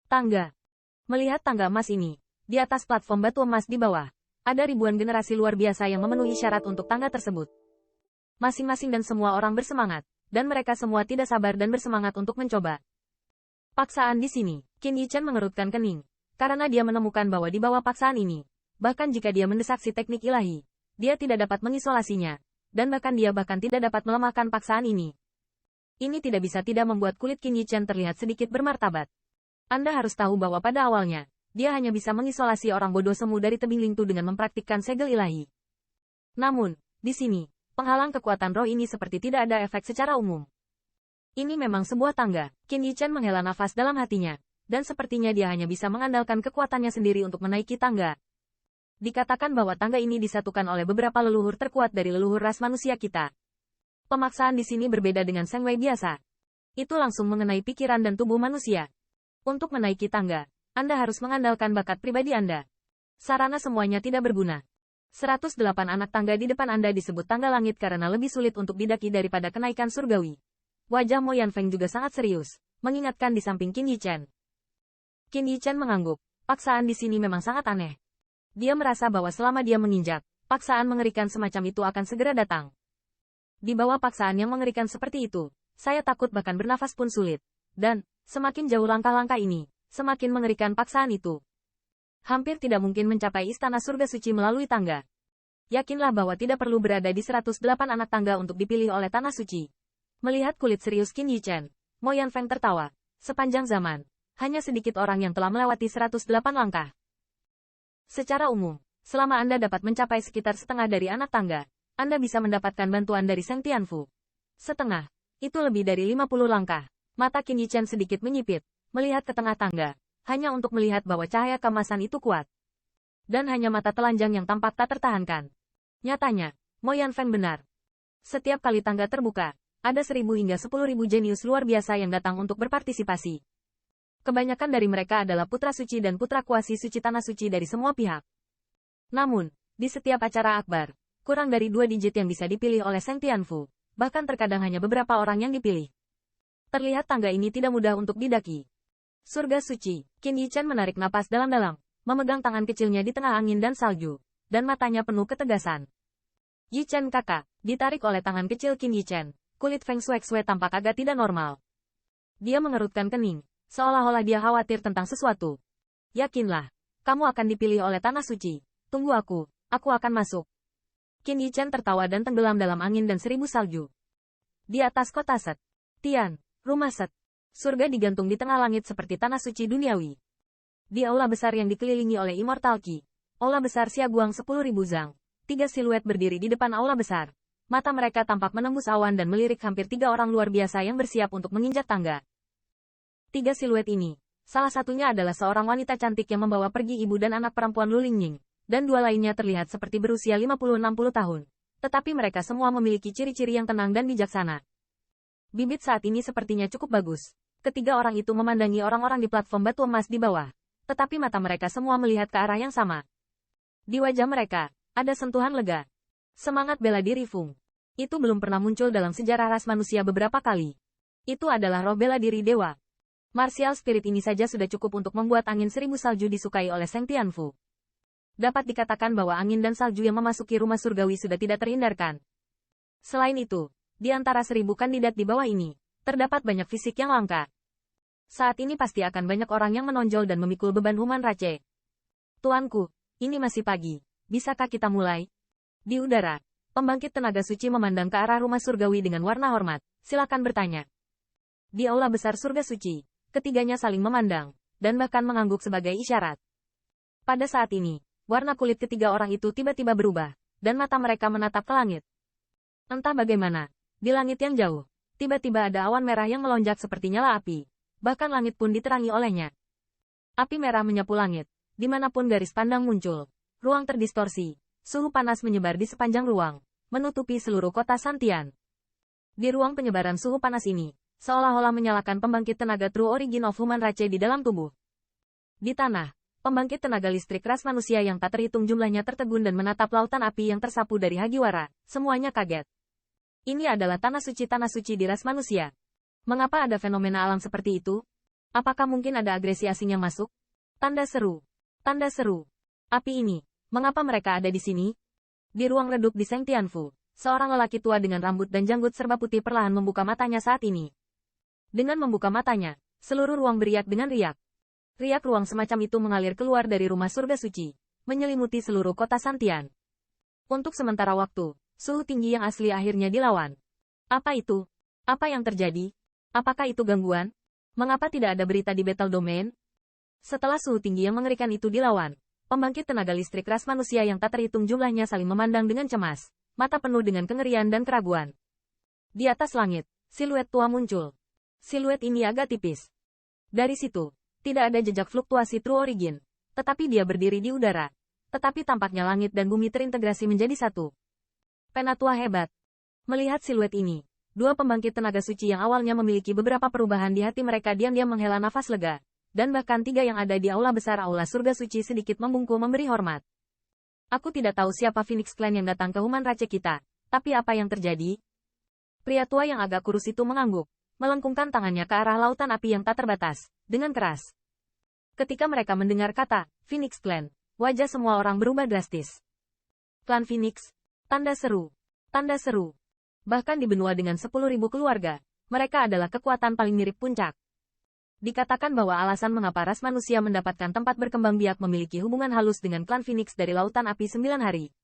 Tangga. Melihat tangga emas ini, di atas platform batu emas di bawah, ada ribuan generasi luar biasa yang memenuhi syarat untuk tangga tersebut. Masing-masing dan semua orang bersemangat, dan mereka semua tidak sabar dan bersemangat untuk mencoba. Paksaan di sini, Qin Yichen mengerutkan kening, karena dia menemukan bahwa di bawah paksaan ini, bahkan jika dia mendesak si teknik ilahi, dia tidak dapat mengisolasinya, dan bahkan dia tidak dapat melemahkan paksaan ini. Ini tidak bisa tidak membuat kulit Qin Yichen terlihat sedikit bermartabat. Anda harus tahu bahwa pada awalnya, dia hanya bisa mengisolasi orang bodoh semu dari tebing Lingtu dengan mempraktikkan segel ilahi. Namun, di sini, penghalang kekuatan roh ini seperti tidak ada efek secara umum. Ini memang sebuah tangga. Qin Yichen menghela nafas dalam hatinya, dan sepertinya dia hanya bisa mengandalkan kekuatannya sendiri untuk menaiki tangga. Dikatakan bahwa tangga ini disatukan oleh beberapa leluhur terkuat dari leluhur ras manusia kita. Pemaksaan di sini berbeda dengan Seng Wei biasa. Itu langsung mengenai pikiran dan tubuh manusia. Untuk menaiki tangga, Anda harus mengandalkan bakat pribadi Anda. Sarana semuanya tidak berguna. 108 anak tangga di depan Anda disebut tangga langit karena lebih sulit untuk didaki daripada kenaikan surgawi. Wajah Mo Yanfeng juga sangat serius, mengingatkan di samping Qin Yichen. Qin Yichen mengangguk, paksaan di sini memang sangat aneh. Dia merasa bahwa selama dia menginjak, paksaan mengerikan semacam itu akan segera datang. Di bawah paksaan yang mengerikan seperti itu, saya takut bahkan bernafas pun sulit. Dan, semakin jauh langkah-langkah ini, semakin mengerikan paksaan itu. Hampir tidak mungkin mencapai istana surga suci melalui tangga. Yakinlah bahwa tidak perlu berada di 108 anak tangga untuk dipilih oleh tanah suci. Melihat kulit serius Qin Yichen, Mo Yanfeng tertawa. Sepanjang zaman, hanya sedikit orang yang telah melewati 108 langkah. Secara umum, selama Anda dapat mencapai sekitar setengah dari anak tangga, Anda bisa mendapatkan bantuan dari Seng Tianfu. Setengah, itu lebih dari 50 langkah. Mata Qin Yichen sedikit menyipit, melihat ke tengah tangga, hanya untuk melihat bahwa cahaya keemasan itu kuat. Dan hanya mata telanjang yang tampak tak tertahankan. Nyatanya, Mo Yanfeng benar. Setiap kali tangga terbuka, ada 1.000 hingga 10.000 jenius luar biasa yang datang untuk berpartisipasi. Kebanyakan dari mereka adalah putra suci dan putra kuasi suci tanah suci dari semua pihak. Namun, di setiap acara akbar, kurang dari 2 digit yang bisa dipilih oleh Seng Tianfu, bahkan terkadang hanya beberapa orang yang dipilih. Terlihat tangga ini tidak mudah untuk didaki. Surga suci, Qin Yichen menarik napas dalam-dalam, memegang tangan kecilnya di tengah angin dan salju, dan matanya penuh ketegasan. Yichen kakak, ditarik oleh tangan kecil Qin Yichen, kulit Feng Shui tampak agak tidak normal. Dia mengerutkan kening, seolah-olah dia khawatir tentang sesuatu. Yakinlah, kamu akan dipilih oleh tanah suci. Tunggu aku akan masuk. Qin Yichen tertawa dan tenggelam dalam angin dan 1.000 salju. Di atas kota Set, Tian. Rumah Set. Surga digantung di tengah langit seperti tanah suci duniawi. Di aula besar yang dikelilingi oleh Immortal Qi, aula besar Xiaguang 10.000 zang, 3 siluet berdiri di depan aula besar. Mata mereka tampak menembus awan dan melirik hampir 3 orang luar biasa yang bersiap untuk menginjak tangga. 3 siluet ini, salah satunya adalah seorang wanita cantik yang membawa pergi ibu dan anak perempuan Lu Lingning, dan 2 lainnya terlihat seperti berusia 50-60 tahun. Tetapi mereka semua memiliki ciri-ciri yang tenang dan bijaksana. Bibit saat ini sepertinya cukup bagus. Ketiga orang itu memandangi orang-orang di platform batu emas di bawah. Tetapi mata mereka semua melihat ke arah yang sama. Di wajah mereka, ada sentuhan lega. Semangat bela diri Fung. Itu belum pernah muncul dalam sejarah ras manusia beberapa kali. Itu adalah roh bela diri dewa. Martial spirit ini saja sudah cukup untuk membuat angin 1.000 salju disukai oleh Seng Tianfu. Dapat dikatakan bahwa angin dan salju yang memasuki rumah surgawi sudah tidak terhindarkan. Selain itu, di antara 1.000 kandidat di bawah ini, terdapat banyak fisik yang langka. Saat ini pasti akan banyak orang yang menonjol dan memikul beban human race. Tuanku, ini masih pagi. Bisakah kita mulai? Di udara, pembangkit tenaga suci memandang ke arah rumah surgawi dengan warna hormat. Silakan bertanya. Di aula besar surga suci, ketiganya saling memandang, dan bahkan mengangguk sebagai isyarat. Pada saat ini, warna kulit ketiga orang itu tiba-tiba berubah, dan mata mereka menatap ke langit. Entah bagaimana, di langit yang jauh, tiba-tiba ada awan merah yang melonjak seperti nyala api. Bahkan langit pun diterangi olehnya. Api merah menyapu langit. Dimanapun garis pandang muncul, ruang terdistorsi. Suhu panas menyebar di sepanjang ruang, menutupi seluruh kota Santian. Di ruang penyebaran suhu panas ini, seolah-olah menyalakan pembangkit tenaga True Origin of Human Race di dalam tubuh. Di tanah, pembangkit tenaga listrik ras manusia yang tak terhitung jumlahnya tertegun dan menatap lautan api yang tersapu dari Hagiwara. Semuanya kaget. Ini adalah tanah suci di ras manusia. Mengapa ada fenomena alam seperti itu? Apakah mungkin ada agresi asing yang masuk? Tanda seru. Tanda seru. Api ini, mengapa mereka ada di sini? Di ruang redup di Seng Tianfu, seorang lelaki tua dengan rambut dan janggut serba putih perlahan membuka matanya saat ini. Dengan membuka matanya, seluruh ruang beriak dengan riak. Riak ruang semacam itu mengalir keluar dari rumah surga suci, menyelimuti seluruh kota Santian. Untuk sementara waktu, suhu tinggi yang asli akhirnya dilawan. Apa itu? Apa yang terjadi? Apakah itu gangguan? Mengapa tidak ada berita di Battle Domain? Setelah suhu tinggi yang mengerikan itu dilawan, pembangkit tenaga listrik ras manusia yang tak terhitung jumlahnya saling memandang dengan cemas, mata penuh dengan kengerian dan keraguan. Di atas langit, siluet tua muncul. Siluet ini agak tipis. Dari situ, tidak ada jejak fluktuasi True Origin, tetapi dia berdiri di udara. Tetapi tampaknya langit dan bumi terintegrasi menjadi satu. Penatua hebat. Melihat siluet ini, dua pembangkit tenaga suci yang awalnya memiliki beberapa perubahan di hati mereka diam-diam menghela nafas lega, dan bahkan tiga yang ada di aula besar aula surga suci sedikit membungkuk memberi hormat. Aku tidak tahu siapa Phoenix Clan yang datang ke Human Race kita, tapi apa yang terjadi? Pria tua yang agak kurus itu mengangguk, melengkungkan tangannya ke arah lautan api yang tak terbatas, dengan keras. Ketika mereka mendengar kata Phoenix Clan, wajah semua orang berubah drastis. Klan Phoenix, tanda seru, tanda seru. Bahkan di benua dengan 10.000 keluarga, mereka adalah kekuatan paling mirip puncak. Dikatakan bahwa alasan mengapa ras manusia mendapatkan tempat berkembang biak memiliki hubungan halus dengan klan Phoenix dari lautan api 9 hari,